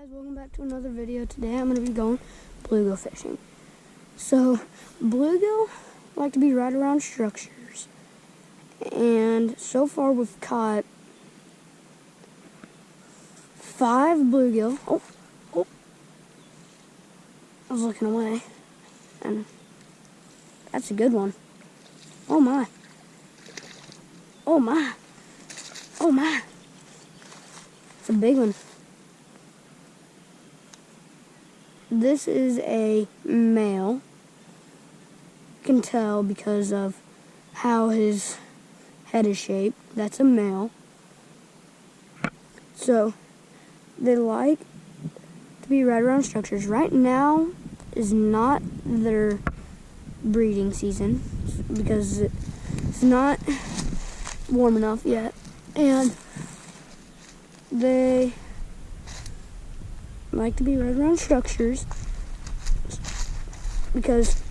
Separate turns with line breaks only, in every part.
Guys, welcome back to another video. Today I'm going to be going bluegill fishing. So bluegill like to be right around structures, and so far we've caught 5 bluegill. Oh, I was looking away, and that's a good one. Oh my, oh my, oh my, it's a big one. This is a male. You can tell because of how his head is shaped. That's a male. So they like to be right around structures. Right now is not their breeding season because it's not warm enough yet, and they like to be right around structures because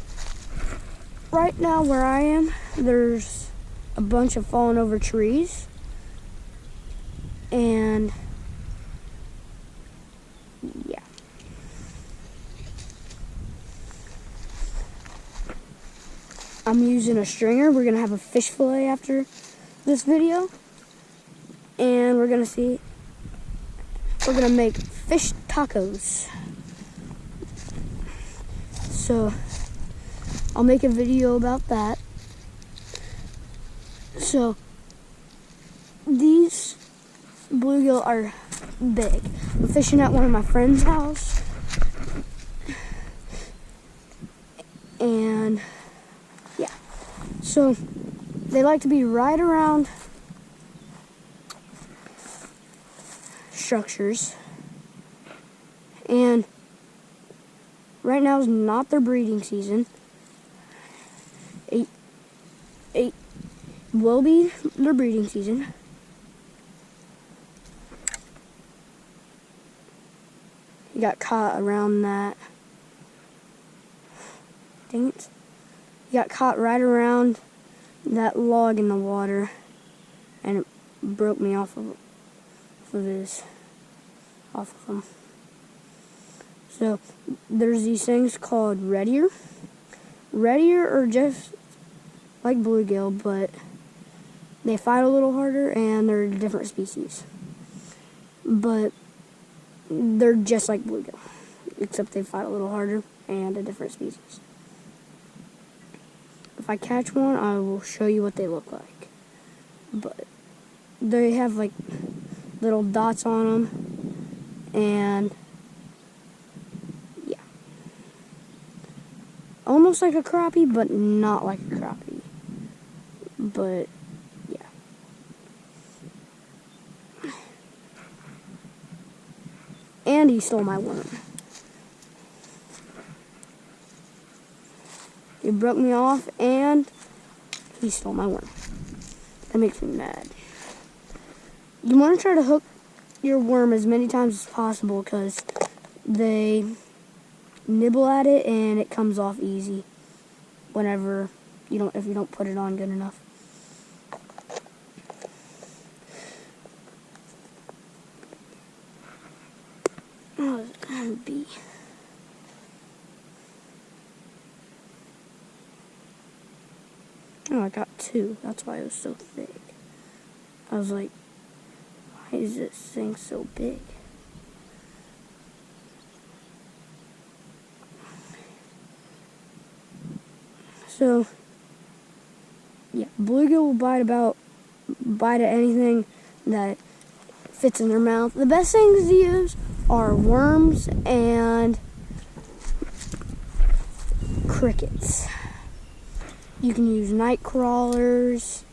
right now where I am, there's a bunch of fallen over trees, and yeah. I'm using a stringer. We're gonna have a fish fillet after this video, and we're gonna make fish tacos. So I'll make a video about that. So these bluegill are big. I'm fishing at one of my friend's house, and yeah, so they like to be right around structures, and right now is not their breeding season. It will be their breeding season. He got caught around that. Dang it. He got caught right around that log in the water, and it broke me off of him. So there's these things called red ear. Red ear are just like bluegill, but they fight a little harder, and they're a different species. But they're just like bluegill, except they fight a little harder and a different species. If I catch one, I will show you what they look like. But they have like little dots on them, and yeah, almost like a crappie, but not like a crappie. But yeah, and he stole my worm. He broke me off, and he stole my worm. That makes me mad. You want to try to hook your worm as many times as possible because they nibble at it and it comes off easy whenever if you don't put it on good enough. Oh, it's gonna be. Oh, I got 2. That's why it was so thick. I was like, why is this thing so big? So, yeah, bluegill will bite at anything that fits in their mouth. The best things to use are worms and crickets. You can use night crawlers,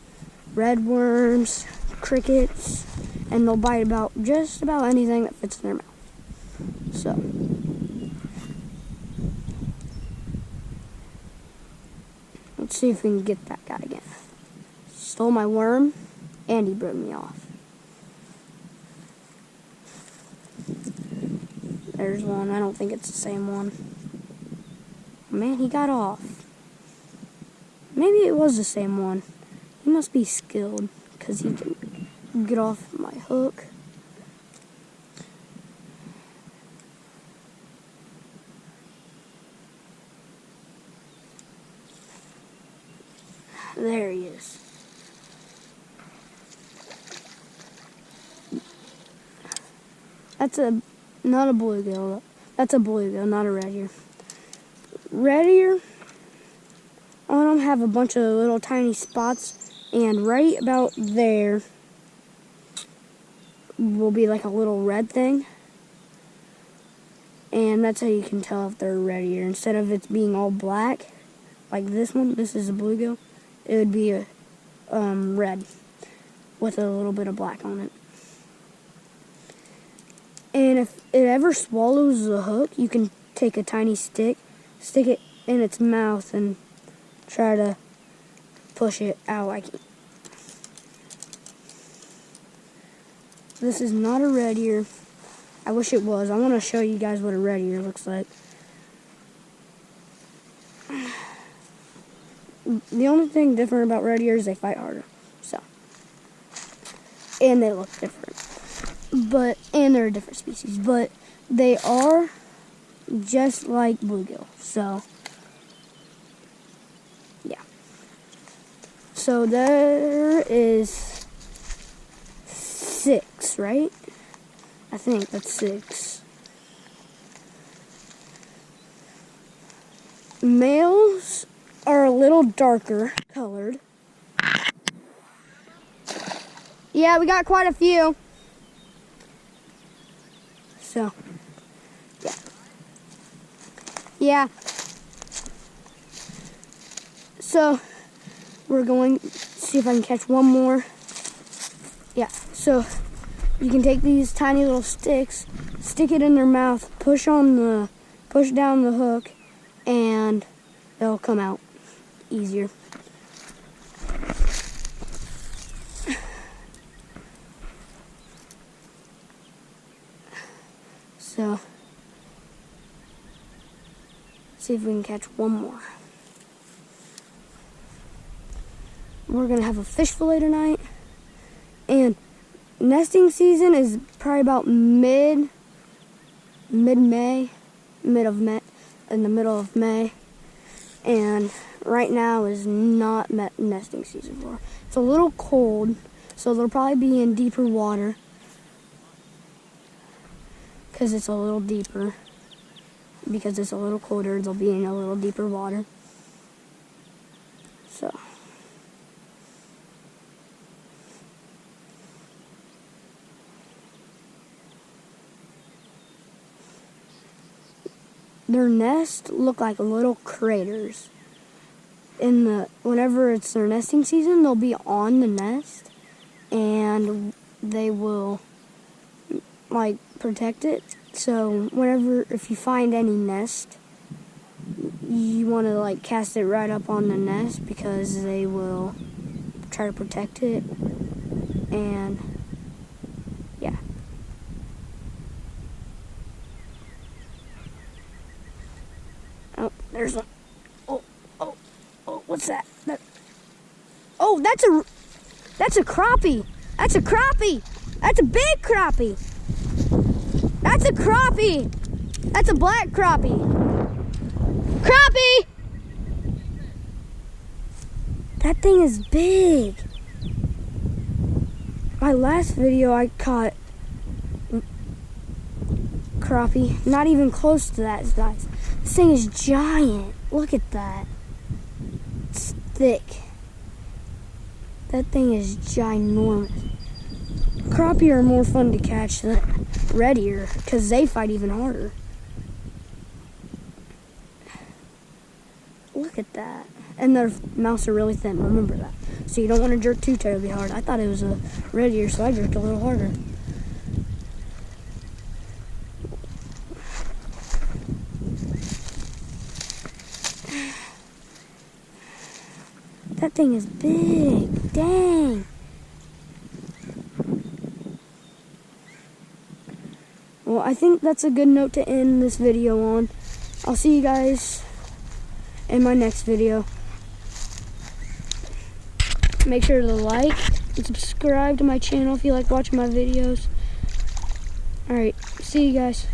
red worms, crickets, and they'll bite just about anything that fits in their mouth. So let's see if we can get that guy again. Stole my worm, and he broke me off. There's one. I don't think it's the same one. Man, he got off. Maybe it was the same one. He must be skilled because he can get off my hook. There he is. That's not a bluegill. That's a bluegill, not a red ear. Red ear on them have a bunch of little tiny spots, and right about there will be like a little red thing. And that's how you can tell if they're red ear. Instead of it being all black, like this one, this is a bluegill, it would be a red with a little bit of black on it. And if it ever swallows the hook, you can take a tiny stick, stick it in its mouth, and try to push it out. This is not a red ear. I wish it was. I want to show you guys what a red ear looks like. The only thing different about red ears is they fight harder. So, and they look different. And they're a different species. But they are just like bluegill. So, yeah. So there is 6, right? I think that's 6. Males are a little darker colored. Yeah, we got quite a few. So, yeah. Yeah. So, we're going to see if I can catch one more. Yeah, so you can take these tiny little sticks, stick it in their mouth, push down the hook, and they'll come out easier. So, see if we can catch one more. We're gonna have a fish fillet tonight, and nesting season is probably about mid-May, in the middle of May, and right now is not nesting season for. It's a little cold, so they'll probably be in deeper water because it's a little deeper. Because it's a little colder, they'll be in a little deeper water. So. Their nests look like little craters. Whenever it's their nesting season, they'll be on the nest, and they will like protect it. So if you find any nest, you want to like cast it right up on the nest because they will try to protect it. And yeah. Oh, there's one. Oh, what's that? Oh, that's a crappie. That's a crappie. That's a big crappie. That's a crappie. That's a black crappie. Crappie! That thing is big. My last video I caught crappie, not even close to that size. This thing is giant. Look at that. It's thick. That thing is ginormous. Crappie are more fun to catch than red ear because they fight even harder. Look at that. And their mouths are really thin, remember that. So you don't want to jerk too terribly hard. I thought it was a red ear, so I jerked a little harder. That thing is big. Dang. Well, I think that's a good note to end this video on. I'll see you guys in my next video. Make sure to like and subscribe to my channel if you like watching my videos. Alright, see you guys.